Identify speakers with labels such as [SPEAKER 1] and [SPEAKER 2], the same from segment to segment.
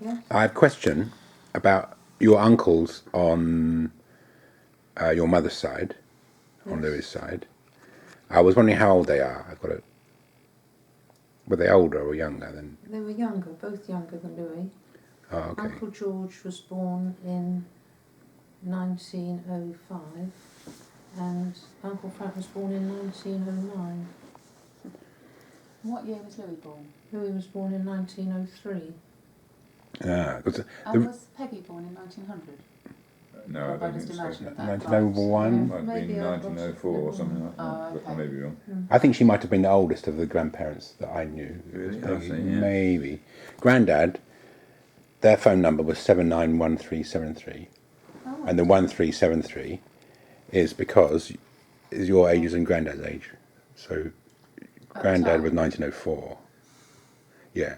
[SPEAKER 1] Yes.
[SPEAKER 2] I have a question about your uncles on your mother's side, on
[SPEAKER 1] Yes.
[SPEAKER 2] Louis' side. I was wondering how old they are. I've got it. Were they older or younger than?
[SPEAKER 1] They were younger, both younger than Louis.
[SPEAKER 2] Oh, okay.
[SPEAKER 1] Uncle George was born in 1905 and Uncle Frank was born in 1909.
[SPEAKER 3] What year was Louis born?
[SPEAKER 1] Louis was born in 1903.
[SPEAKER 2] Ah, 'cause
[SPEAKER 3] And was Peggy born in 1900?
[SPEAKER 4] No, I
[SPEAKER 3] I
[SPEAKER 4] don't
[SPEAKER 3] just
[SPEAKER 4] think so.
[SPEAKER 3] imagined that.
[SPEAKER 2] 1901.
[SPEAKER 4] Might have
[SPEAKER 1] Maybe
[SPEAKER 4] been
[SPEAKER 1] I was-
[SPEAKER 4] 1904 or something like that,
[SPEAKER 3] Oh,
[SPEAKER 4] but I
[SPEAKER 3] okay.
[SPEAKER 4] may be wrong.
[SPEAKER 2] I think she might have been the oldest of the grandparents that I knew.
[SPEAKER 4] Really?
[SPEAKER 2] Maybe.
[SPEAKER 4] I see, yeah.
[SPEAKER 2] Maybe. Granddad, their phone number was 791373.
[SPEAKER 3] Oh,
[SPEAKER 2] And the 1373 is because is your age and granddad's age. So
[SPEAKER 3] At
[SPEAKER 2] granddad
[SPEAKER 3] the
[SPEAKER 2] was
[SPEAKER 3] time.
[SPEAKER 2] 1904. Yeah.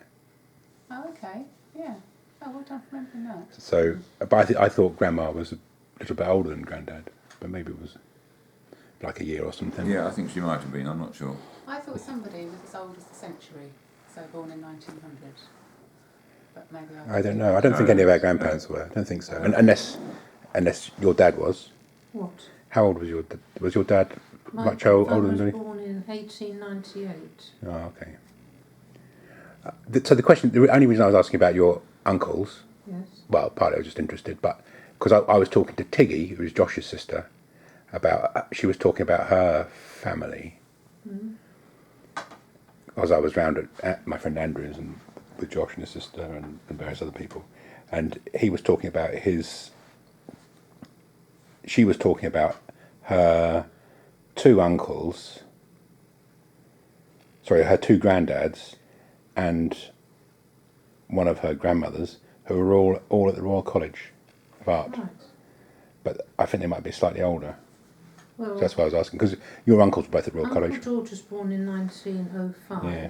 [SPEAKER 3] Oh, okay. Yeah. Oh, well done for remembering that.
[SPEAKER 2] So, but I thought grandma was a little bit older than granddad, but maybe it was like a year or something.
[SPEAKER 4] Yeah, I think she might have been, I'm not sure.
[SPEAKER 3] I thought somebody was as old as the century, so born in 1900. But maybe
[SPEAKER 2] I don't know. I don't think any of our grandparents were. I don't think so. Unless your dad was.
[SPEAKER 1] What?
[SPEAKER 2] How old was your dad? Was your dad
[SPEAKER 1] My
[SPEAKER 2] much
[SPEAKER 1] Uncle
[SPEAKER 2] older
[SPEAKER 1] Frank
[SPEAKER 2] than
[SPEAKER 1] was
[SPEAKER 2] Louis?
[SPEAKER 1] born in 1898.
[SPEAKER 2] Oh, okay. So the question, the only reason I was asking about your uncles,
[SPEAKER 1] Yes.
[SPEAKER 2] well, partly I was just interested, but because I was talking to Tiggy, who was Josh's sister, about she was talking about her family. As I was round at my friend Andrew's and with Josh and his sister and various other people, and he was talking about his. She was talking about her two uncles. Sorry, her two granddads, and one of her grandmothers, who were all at the Royal College of Art.
[SPEAKER 1] Right.
[SPEAKER 2] But I think they might be slightly older.
[SPEAKER 1] Well,
[SPEAKER 2] So that's why I was asking, because your uncles were both at Royal
[SPEAKER 1] Uncle
[SPEAKER 2] College.
[SPEAKER 1] George was born in 1905
[SPEAKER 2] Yeah.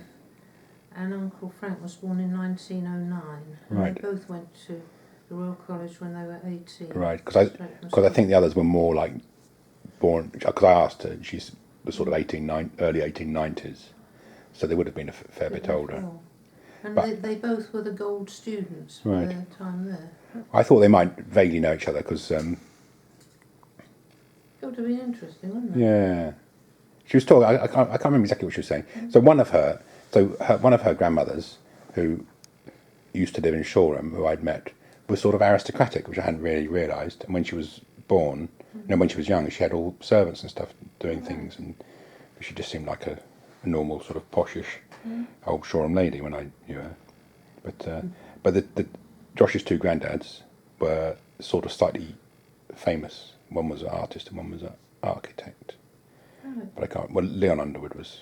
[SPEAKER 1] and Uncle Frank was born in 1909. And
[SPEAKER 2] Right.
[SPEAKER 1] they both went to the Royal College when they were 18.
[SPEAKER 2] Right, because I think the others were more like born. Because I asked her, she was sort of early 1890s, so they would have been a fair bit older.
[SPEAKER 1] And
[SPEAKER 2] But-
[SPEAKER 1] they both were the gold students for
[SPEAKER 2] Right.
[SPEAKER 1] their time there.
[SPEAKER 2] I thought they might vaguely know each other because,
[SPEAKER 1] It would have been interesting, wouldn't it?
[SPEAKER 2] yeah, she was talking. I can't remember exactly what she was saying. So one of her grandmothers, who used to live in Shoreham, who I'd met, was sort of aristocratic, which I hadn't really realised. And when she was born, when she was young, she had all servants and stuff doing things, and she just seemed like a normal sort of poshish old Shoreham lady when I knew her. But the Josh's two granddads were sort of slightly famous. One was an artist and one was an architect.
[SPEAKER 1] Right.
[SPEAKER 2] But I can't. Well, Leon Underwood was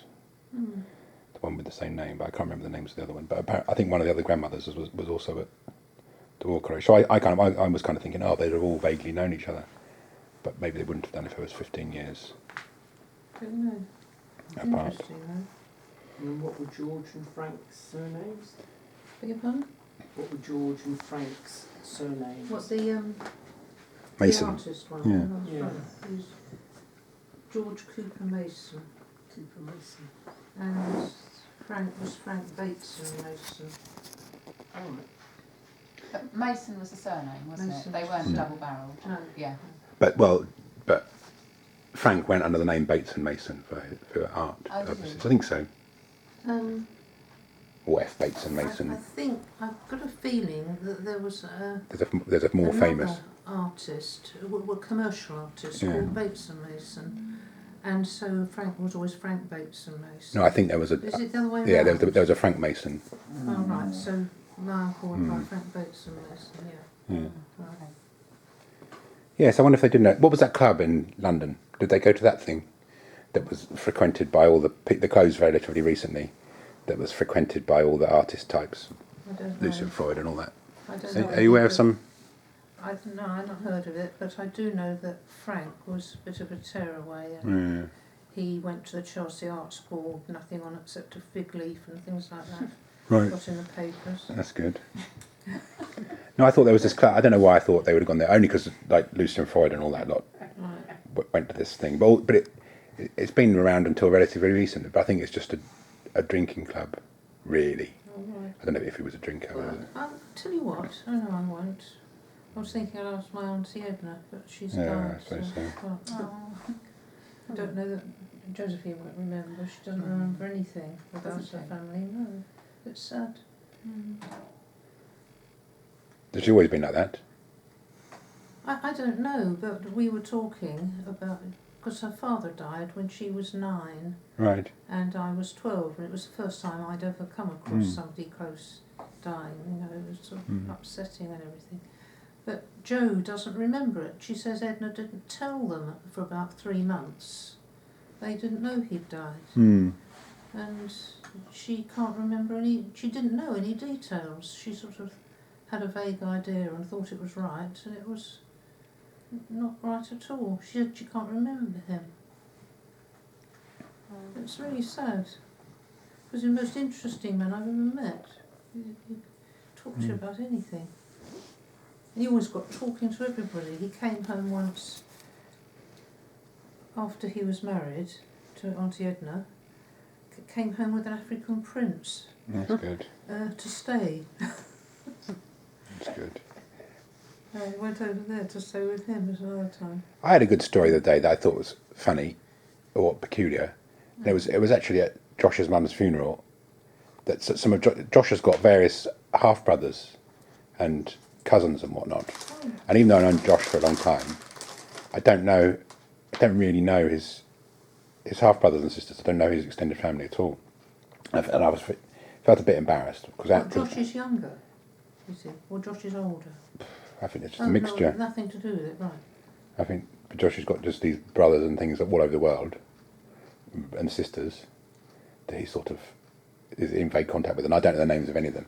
[SPEAKER 2] the one with the same name, but I can't remember the names of the other one. But I think one of the other grandmothers was also at the Royal College. So I was kind of thinking, oh, they'd have all vaguely known each other, but maybe they wouldn't have done if it was 15 years
[SPEAKER 1] Don't know.
[SPEAKER 2] apart.
[SPEAKER 1] Interesting, though.
[SPEAKER 5] And what were George and Frank's surnames?
[SPEAKER 1] Beg your pardon?
[SPEAKER 5] What were George and Frank's surnames?
[SPEAKER 1] What the
[SPEAKER 2] Mason.
[SPEAKER 1] The artist one.
[SPEAKER 2] Yeah.
[SPEAKER 1] Oh,
[SPEAKER 5] Yeah.
[SPEAKER 1] right. Who's George Cooper Mason,
[SPEAKER 5] Cooper Mason.
[SPEAKER 1] and Frank was Frank Bateson Mason.
[SPEAKER 5] Oh, right.
[SPEAKER 3] But Mason was a surname, wasn't
[SPEAKER 1] Mason.
[SPEAKER 3] it? They weren't double-barrelled.
[SPEAKER 1] No.
[SPEAKER 3] Yeah.
[SPEAKER 2] But Frank went under the name Bates and Mason for art
[SPEAKER 3] Oh, did
[SPEAKER 2] purposes.
[SPEAKER 3] he?
[SPEAKER 2] I think so.
[SPEAKER 1] Um,
[SPEAKER 2] Or F. Bates and
[SPEAKER 1] I
[SPEAKER 2] Mason.
[SPEAKER 1] think I've got a feeling that there was
[SPEAKER 2] There's a more
[SPEAKER 1] another
[SPEAKER 2] famous.
[SPEAKER 1] artist, a commercial artist
[SPEAKER 2] Yeah.
[SPEAKER 1] called Bateson Mason, and so Frank was always Frank Bateson Mason.
[SPEAKER 2] No, I think there was a.
[SPEAKER 1] Is it the other way
[SPEAKER 2] Yeah,
[SPEAKER 1] around?
[SPEAKER 2] there was a Frank Mason.
[SPEAKER 1] Oh right, so my uncle went by Frank Bateson Mason. Yeah.
[SPEAKER 2] Yeah.
[SPEAKER 1] Right.
[SPEAKER 2] Yes, I wonder if they did know. What was that club in London? Did they go to that thing that was frequented by all the closed relatively recently? That was frequented by all the artist types,
[SPEAKER 1] I don't know.
[SPEAKER 2] Lucian Freud and all that.
[SPEAKER 1] I don't
[SPEAKER 2] So,
[SPEAKER 1] know.
[SPEAKER 2] are you aware of some?
[SPEAKER 1] I've not heard of it, but I do know that Frank was a bit of a tearaway, and he went to the Chelsea Arts Ball, nothing on except a fig leaf and things like that.
[SPEAKER 2] Right,
[SPEAKER 1] Got in the papers.
[SPEAKER 2] that's good. No, I thought there was this club. I don't know why I thought they would have gone there. Only because like Lucian Freud and all that lot
[SPEAKER 1] Right.
[SPEAKER 2] went to this thing. But it's been around until relatively recently. But I think it's just a drinking club, really.
[SPEAKER 1] All right.
[SPEAKER 2] I don't know if he was a drinker.
[SPEAKER 1] Well, I'll tell you what, oh no, I won't. I was thinking I'd ask my Auntie Edna, but she's
[SPEAKER 2] Yeah,
[SPEAKER 1] died.
[SPEAKER 2] I suppose so.
[SPEAKER 1] Well,
[SPEAKER 3] Oh.
[SPEAKER 1] I don't know that Josephine won't remember. She doesn't remember anything about
[SPEAKER 3] Doesn't
[SPEAKER 1] her
[SPEAKER 3] she?
[SPEAKER 1] family. No, it's sad.
[SPEAKER 2] Has she always been like that?
[SPEAKER 1] I don't know, but we were talking about, because her father died when she was 9
[SPEAKER 2] Right.
[SPEAKER 1] and I was 12, and it was the first time I'd ever come across
[SPEAKER 2] Mm.
[SPEAKER 1] somebody close dying. You know, it was sort of
[SPEAKER 2] Mm.
[SPEAKER 1] upsetting and everything. But Jo doesn't remember it. She says Edna didn't tell them for about 3 months. They didn't know he'd died.
[SPEAKER 2] Hmm.
[SPEAKER 1] And she can't remember any, she didn't know any details. She sort of had a vague idea and thought it was right, and it was not right at all. She said she can't remember him. It's really sad. He was the most interesting man I've ever met. He talked to you about anything. He always got talking to everybody. He came home once after he was married to Auntie Edna. Came home with an African prince
[SPEAKER 2] That's good.
[SPEAKER 1] to stay.
[SPEAKER 2] That's good.
[SPEAKER 1] I went over there to stay with him at another time.
[SPEAKER 2] I had a good story the other day that I thought was funny or peculiar. And it was actually at Josh's mum's funeral that some of Josh has got various half brothers and cousins and whatnot. And even though I've known Josh for a long time, I don't really know his half brothers and sisters. I don't know his extended family at all. And I felt a bit embarrassed because
[SPEAKER 1] Well, Josh is younger, you see, or Josh is older.
[SPEAKER 2] I think it's just
[SPEAKER 1] Oh,
[SPEAKER 2] a mixture.
[SPEAKER 1] No, nothing to do with it, right?
[SPEAKER 2] I think Josh has got just these brothers and things all over the world, and sisters that he sort of is in vague contact with, and I don't know the names of any of them,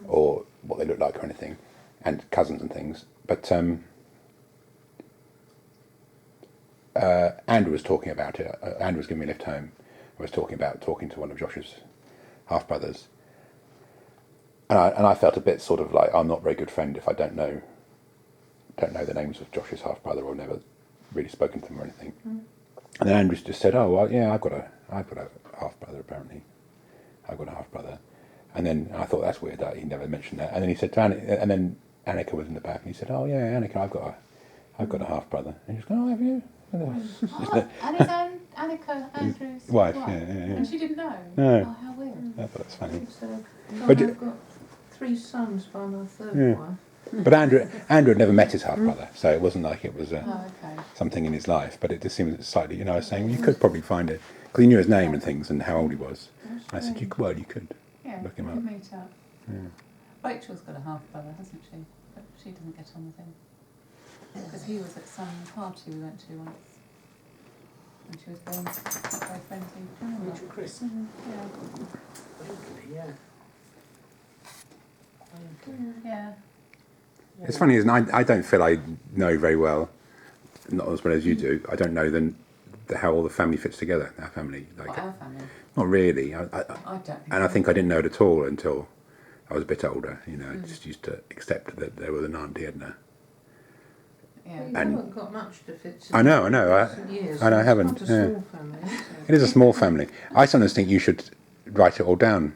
[SPEAKER 2] or what they look like or anything, and cousins and things. But Andrew was talking about it. Andrew was giving me a lift home. I was talking to one of Josh's half brothers, and I felt a bit sort of like I'm not a very good friend if I don't know the names of Josh's half brother or never really spoken to them or anything. And then Andrew just said, "Oh well, yeah, I've got a half brother apparently. I've got a half brother." And then I thought that's weird that he never mentioned that. And then he said to and then Annika was in the back, and he said, "Oh yeah, Annika, I've got a half brother." And she goes, "Oh, have you?"
[SPEAKER 3] Oh, and is Annika Andrew's
[SPEAKER 2] Wife,
[SPEAKER 3] wife?
[SPEAKER 2] yeah.
[SPEAKER 3] And she didn't know?
[SPEAKER 2] No.
[SPEAKER 3] Oh, how weird.
[SPEAKER 2] I thought that's funny.
[SPEAKER 1] So,
[SPEAKER 2] But
[SPEAKER 1] I've got 3 sons by my third
[SPEAKER 2] Yeah.
[SPEAKER 1] wife.
[SPEAKER 2] But Andrew had never met his half brother, so it wasn't like it was
[SPEAKER 3] Oh, okay.
[SPEAKER 2] something in his life. But it just seemed slightly, I was saying, well, you could probably find it because he knew his name and things and how old he was. And I said, you could.
[SPEAKER 3] Yeah,
[SPEAKER 2] Look him
[SPEAKER 3] we
[SPEAKER 2] up.
[SPEAKER 3] could meet up.
[SPEAKER 2] Yeah.
[SPEAKER 3] Rachel's got a half brother, hasn't she? But she doesn't get on with him. Because he was at some party we went to once. And she was not very friendly. Do you remember?
[SPEAKER 5] Rachel Chris.
[SPEAKER 3] Yeah.
[SPEAKER 5] Yeah.
[SPEAKER 3] Yeah.
[SPEAKER 2] It's funny, isn't it? I don't feel I know very well, not as well as you do. I don't know how all the family fits together. Our family,
[SPEAKER 3] Well, our family.
[SPEAKER 2] not really. I
[SPEAKER 3] I don't think
[SPEAKER 2] and I
[SPEAKER 3] so.
[SPEAKER 2] think I didn't know it at all until I was a bit older. I just used to accept that there was an Auntie Edna.
[SPEAKER 3] Yeah.
[SPEAKER 1] Well, you
[SPEAKER 2] And-
[SPEAKER 1] haven't got much to fit.
[SPEAKER 2] I know.
[SPEAKER 1] Years.
[SPEAKER 2] I know, I
[SPEAKER 1] It's
[SPEAKER 2] haven't,
[SPEAKER 1] not a
[SPEAKER 2] yeah.
[SPEAKER 1] small family, is it?
[SPEAKER 2] It is a small family. I sometimes think you should write it all down,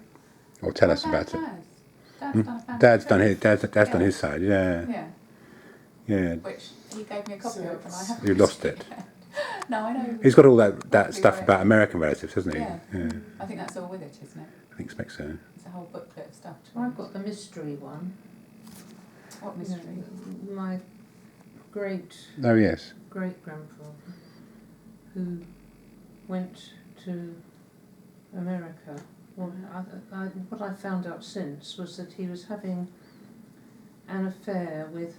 [SPEAKER 2] or tell us about it.
[SPEAKER 3] Dad's done a family
[SPEAKER 2] Dad's
[SPEAKER 3] tree.
[SPEAKER 2] done his side. Yeah,
[SPEAKER 3] Yeah,
[SPEAKER 2] yeah.
[SPEAKER 3] which he gave me a copy
[SPEAKER 5] So
[SPEAKER 3] of and I haven't
[SPEAKER 2] You lost
[SPEAKER 3] received
[SPEAKER 2] it.
[SPEAKER 3] yet. No, I know.
[SPEAKER 2] He's got all that
[SPEAKER 3] Exactly
[SPEAKER 2] stuff
[SPEAKER 3] right.
[SPEAKER 2] about American relatives, hasn't he?
[SPEAKER 3] Yeah.
[SPEAKER 2] Yeah.
[SPEAKER 3] I think that's all with it, isn't it?
[SPEAKER 2] I think so.
[SPEAKER 3] It's a whole booklet of stuff. to
[SPEAKER 1] I've
[SPEAKER 3] read.
[SPEAKER 1] got the mystery one.
[SPEAKER 3] What mystery?
[SPEAKER 1] My great
[SPEAKER 2] Oh yes.
[SPEAKER 1] grandfather, who went to America. Well, what I found out since was that he was having an affair with.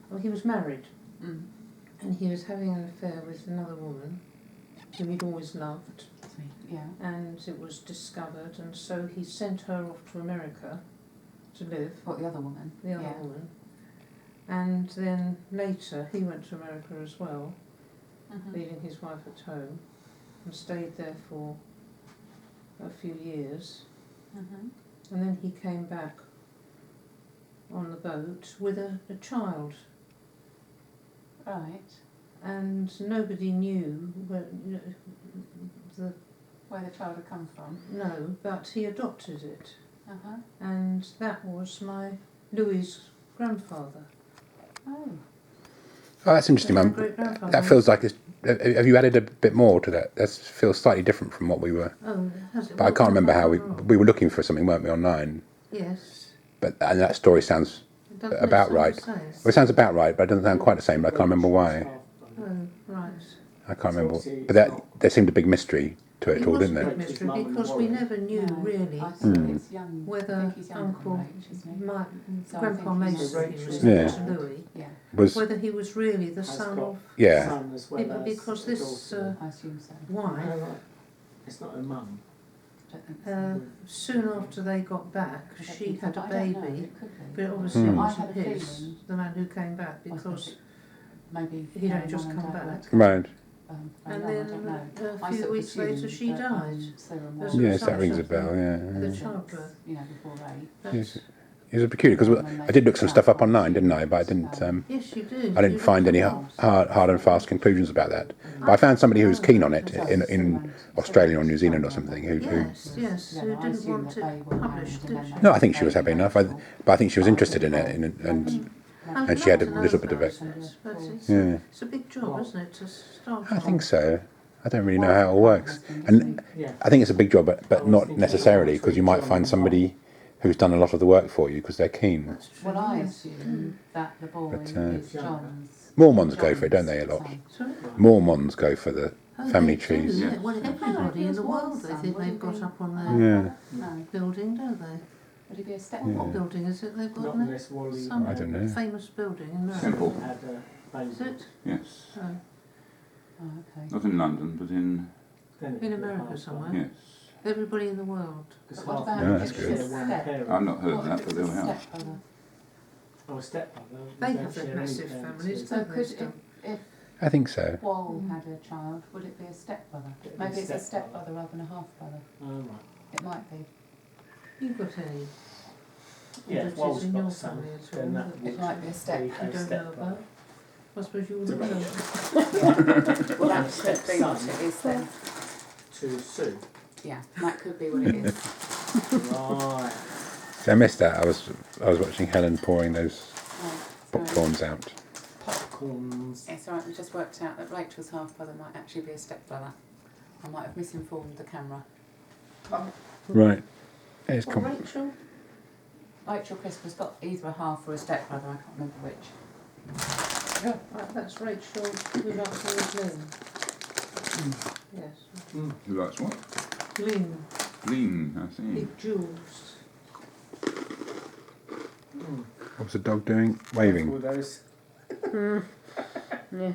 [SPEAKER 1] Well, he was married,
[SPEAKER 3] Mm.
[SPEAKER 1] and he was having an affair with another woman who he'd always loved,
[SPEAKER 3] Yeah.
[SPEAKER 1] and it was discovered, and so he sent her off to America to live.
[SPEAKER 3] What, the other woman?
[SPEAKER 1] The other
[SPEAKER 3] Yeah.
[SPEAKER 1] woman. And then later he went to America as well,
[SPEAKER 3] Mhm.
[SPEAKER 1] leaving his wife at home, and stayed there for a few years.
[SPEAKER 3] Mhm.
[SPEAKER 1] And then he came back on the boat with a child,
[SPEAKER 3] Right.
[SPEAKER 1] and nobody knew where,
[SPEAKER 3] Where the child had come from.
[SPEAKER 1] no, but he adopted it.
[SPEAKER 3] Uh-huh.
[SPEAKER 1] and that was my Louis' grandfather.
[SPEAKER 3] Oh.
[SPEAKER 2] Oh, that's interesting,
[SPEAKER 1] My
[SPEAKER 2] Mum.
[SPEAKER 1] great-grandfather.
[SPEAKER 2] That feels like it's. Have you added a bit more to that? That feels slightly different from what we were.
[SPEAKER 1] Oh, has it?
[SPEAKER 2] But I can't remember how we
[SPEAKER 1] wrong.
[SPEAKER 2] were looking for something, weren't we, online?
[SPEAKER 1] Yes.
[SPEAKER 2] And that story sounds.
[SPEAKER 1] Doesn't it
[SPEAKER 2] About
[SPEAKER 1] sound
[SPEAKER 2] right.
[SPEAKER 1] the same?
[SPEAKER 2] Well, it sounds about right, but it doesn't sound quite the same. But I can't remember why.
[SPEAKER 1] Oh, right.
[SPEAKER 2] I can't
[SPEAKER 5] So
[SPEAKER 2] remember.
[SPEAKER 5] obviously
[SPEAKER 2] But
[SPEAKER 5] it's not-
[SPEAKER 2] there seemed a big mystery to it all,
[SPEAKER 1] was
[SPEAKER 2] didn't
[SPEAKER 1] a
[SPEAKER 2] there?
[SPEAKER 1] big
[SPEAKER 5] Rachel's
[SPEAKER 1] mystery
[SPEAKER 5] mum and
[SPEAKER 1] because we
[SPEAKER 5] Warren.
[SPEAKER 1] never knew
[SPEAKER 3] No,
[SPEAKER 1] really
[SPEAKER 3] I think it's young. I
[SPEAKER 1] whether
[SPEAKER 3] think he's younger
[SPEAKER 1] Uncle
[SPEAKER 3] than Rach, isn't he?
[SPEAKER 1] my
[SPEAKER 3] So I
[SPEAKER 1] Grandpa
[SPEAKER 3] think he's-
[SPEAKER 1] Mason, he was
[SPEAKER 2] Yeah.
[SPEAKER 1] to Louis,
[SPEAKER 3] Yeah,
[SPEAKER 2] Was
[SPEAKER 1] whether he was really the
[SPEAKER 5] Has
[SPEAKER 1] son
[SPEAKER 5] got
[SPEAKER 1] of
[SPEAKER 2] yeah.
[SPEAKER 5] son as well as
[SPEAKER 1] because
[SPEAKER 5] a
[SPEAKER 1] this
[SPEAKER 5] daughter.
[SPEAKER 3] I assume so.
[SPEAKER 1] wife.
[SPEAKER 5] Oh, right. It's not her mum.
[SPEAKER 3] Don't think so.
[SPEAKER 1] Soon after they got back,
[SPEAKER 3] I don't
[SPEAKER 1] she
[SPEAKER 3] think so,
[SPEAKER 1] had a
[SPEAKER 3] but I don't know,
[SPEAKER 1] baby,
[SPEAKER 3] it could be.
[SPEAKER 1] but obviously
[SPEAKER 2] Hmm.
[SPEAKER 1] it
[SPEAKER 2] I
[SPEAKER 1] wasn't
[SPEAKER 3] had a
[SPEAKER 1] his,
[SPEAKER 3] feeling-
[SPEAKER 1] the man who came back,
[SPEAKER 3] I suppose
[SPEAKER 1] because
[SPEAKER 3] it maybe
[SPEAKER 1] he'd only
[SPEAKER 3] Mum
[SPEAKER 1] just
[SPEAKER 3] and
[SPEAKER 1] come
[SPEAKER 3] Dad
[SPEAKER 1] back.
[SPEAKER 3] worked,
[SPEAKER 2] Right.
[SPEAKER 1] and
[SPEAKER 3] I
[SPEAKER 1] then
[SPEAKER 3] don't know.
[SPEAKER 1] a
[SPEAKER 3] I
[SPEAKER 1] few
[SPEAKER 3] sort of
[SPEAKER 1] weeks later
[SPEAKER 3] assumed
[SPEAKER 1] she
[SPEAKER 3] that,
[SPEAKER 1] died.
[SPEAKER 3] Sarah
[SPEAKER 1] As
[SPEAKER 3] Moore
[SPEAKER 1] a
[SPEAKER 2] Yes,
[SPEAKER 1] result
[SPEAKER 2] that rings a
[SPEAKER 1] of
[SPEAKER 2] bell. Yeah.
[SPEAKER 1] the
[SPEAKER 2] yeah.
[SPEAKER 1] childbirth.
[SPEAKER 3] You know, before Ray.
[SPEAKER 1] That's,
[SPEAKER 2] It was peculiar because I did look some stuff up online, didn't I? But I didn't.
[SPEAKER 1] yes, you do.
[SPEAKER 2] I didn't
[SPEAKER 1] You
[SPEAKER 2] find
[SPEAKER 1] look
[SPEAKER 2] any
[SPEAKER 1] up.
[SPEAKER 2] hard and fast conclusions about that. But I found somebody who was keen on it in Australia or New Zealand or something. Who
[SPEAKER 1] Yes, yes, who didn't want it published, did she?
[SPEAKER 2] no, I think she was happy enough. But I think she was interested in it, and
[SPEAKER 1] I'd
[SPEAKER 2] and she had
[SPEAKER 1] love
[SPEAKER 2] a
[SPEAKER 1] to know
[SPEAKER 2] little bit of
[SPEAKER 1] about
[SPEAKER 2] it.
[SPEAKER 1] But it's,
[SPEAKER 2] Yeah.
[SPEAKER 1] it's a big job, isn't it, to start
[SPEAKER 2] I
[SPEAKER 1] on?
[SPEAKER 2] think so. I don't really know how it all works, and
[SPEAKER 5] Yeah.
[SPEAKER 2] I think it's a big job, but not necessarily because you might find somebody who's done a lot of the work for you because they're keen.
[SPEAKER 1] That's true.
[SPEAKER 3] Well, I
[SPEAKER 1] yes.
[SPEAKER 3] assume that the boy
[SPEAKER 2] But,
[SPEAKER 3] is John's.
[SPEAKER 2] Mormons go for it, don't they, a lot?
[SPEAKER 3] son.
[SPEAKER 1] Sorry?
[SPEAKER 2] Mormons go for the
[SPEAKER 1] Oh,
[SPEAKER 2] family
[SPEAKER 1] they do,
[SPEAKER 2] trees.
[SPEAKER 1] yeah. Well, everybody in the world, they think they've got up on their
[SPEAKER 2] Yeah.
[SPEAKER 3] No.
[SPEAKER 1] building, don't they?
[SPEAKER 3] Would he be a step?
[SPEAKER 1] What building is it they've got
[SPEAKER 5] Not
[SPEAKER 1] now?
[SPEAKER 5] unless Wally
[SPEAKER 1] Some
[SPEAKER 2] I don't know.
[SPEAKER 1] famous building in America.
[SPEAKER 4] Simple.
[SPEAKER 5] had a
[SPEAKER 1] Is
[SPEAKER 5] baby.
[SPEAKER 1] it?
[SPEAKER 4] Yes.
[SPEAKER 1] Oh,
[SPEAKER 3] Oh, okay.
[SPEAKER 4] Not in London, but in
[SPEAKER 5] Then it
[SPEAKER 1] in
[SPEAKER 5] could
[SPEAKER 1] America
[SPEAKER 5] half
[SPEAKER 1] somewhere.
[SPEAKER 4] yes.
[SPEAKER 1] Everybody in the world.
[SPEAKER 5] Because
[SPEAKER 3] But what
[SPEAKER 5] half
[SPEAKER 3] about
[SPEAKER 2] Yeah,
[SPEAKER 5] of
[SPEAKER 2] that's
[SPEAKER 5] them
[SPEAKER 2] good.
[SPEAKER 5] share one
[SPEAKER 3] Step.
[SPEAKER 5] parent.
[SPEAKER 4] I've not heard
[SPEAKER 3] What
[SPEAKER 4] that,
[SPEAKER 3] if
[SPEAKER 4] but
[SPEAKER 3] it's
[SPEAKER 4] they'll
[SPEAKER 3] a
[SPEAKER 4] help.
[SPEAKER 3] stepbrother?
[SPEAKER 5] Oh, a stepbrother.
[SPEAKER 1] They
[SPEAKER 5] don't
[SPEAKER 1] have their
[SPEAKER 5] share any
[SPEAKER 1] massive
[SPEAKER 5] parents
[SPEAKER 1] families,
[SPEAKER 5] with-
[SPEAKER 3] So
[SPEAKER 1] don't they
[SPEAKER 3] could
[SPEAKER 1] still?
[SPEAKER 3] if
[SPEAKER 2] I think so.
[SPEAKER 3] Wall had a child, would it be a stepbrother?
[SPEAKER 5] It'd be
[SPEAKER 3] Maybe it's a
[SPEAKER 5] stepbrother.
[SPEAKER 3] stepbrother rather than a half brother.
[SPEAKER 5] Oh, right.
[SPEAKER 3] It might be.
[SPEAKER 1] You've got any
[SPEAKER 5] Yeah, if
[SPEAKER 1] oddities
[SPEAKER 5] Wal's
[SPEAKER 1] in
[SPEAKER 5] got
[SPEAKER 1] your
[SPEAKER 5] a son,
[SPEAKER 1] family at all
[SPEAKER 5] then that
[SPEAKER 1] that
[SPEAKER 5] would
[SPEAKER 3] It might be a step.
[SPEAKER 5] be
[SPEAKER 1] you
[SPEAKER 5] a
[SPEAKER 1] don't know
[SPEAKER 5] stepbrother.
[SPEAKER 1] about? I suppose you wouldn't know.
[SPEAKER 3] Well, that could be what it is then.
[SPEAKER 5] To Sue.
[SPEAKER 3] Yeah, that could be what it is.
[SPEAKER 5] Right.
[SPEAKER 2] So I missed that. I was watching Helen pouring those
[SPEAKER 3] Right, so
[SPEAKER 2] popcorns out.
[SPEAKER 5] Popcorns.
[SPEAKER 3] it's alright, we just worked out that Rachel's half brother might actually be a stepbrother. I might have misinformed the camera.
[SPEAKER 2] Right. It's
[SPEAKER 1] What,
[SPEAKER 2] com-
[SPEAKER 1] Rachel?
[SPEAKER 3] Rachel Crisp got either a half or a stepbrother, I can't remember which.
[SPEAKER 1] Right, that's Rachel, who likes always Lynn. Yes,
[SPEAKER 4] Who likes what?
[SPEAKER 1] Lynn,
[SPEAKER 4] Lean, I see.
[SPEAKER 1] big jewels.
[SPEAKER 5] Mm.
[SPEAKER 2] What's the dog doing?
[SPEAKER 5] All
[SPEAKER 2] Waving.
[SPEAKER 5] those.
[SPEAKER 1] Yeah.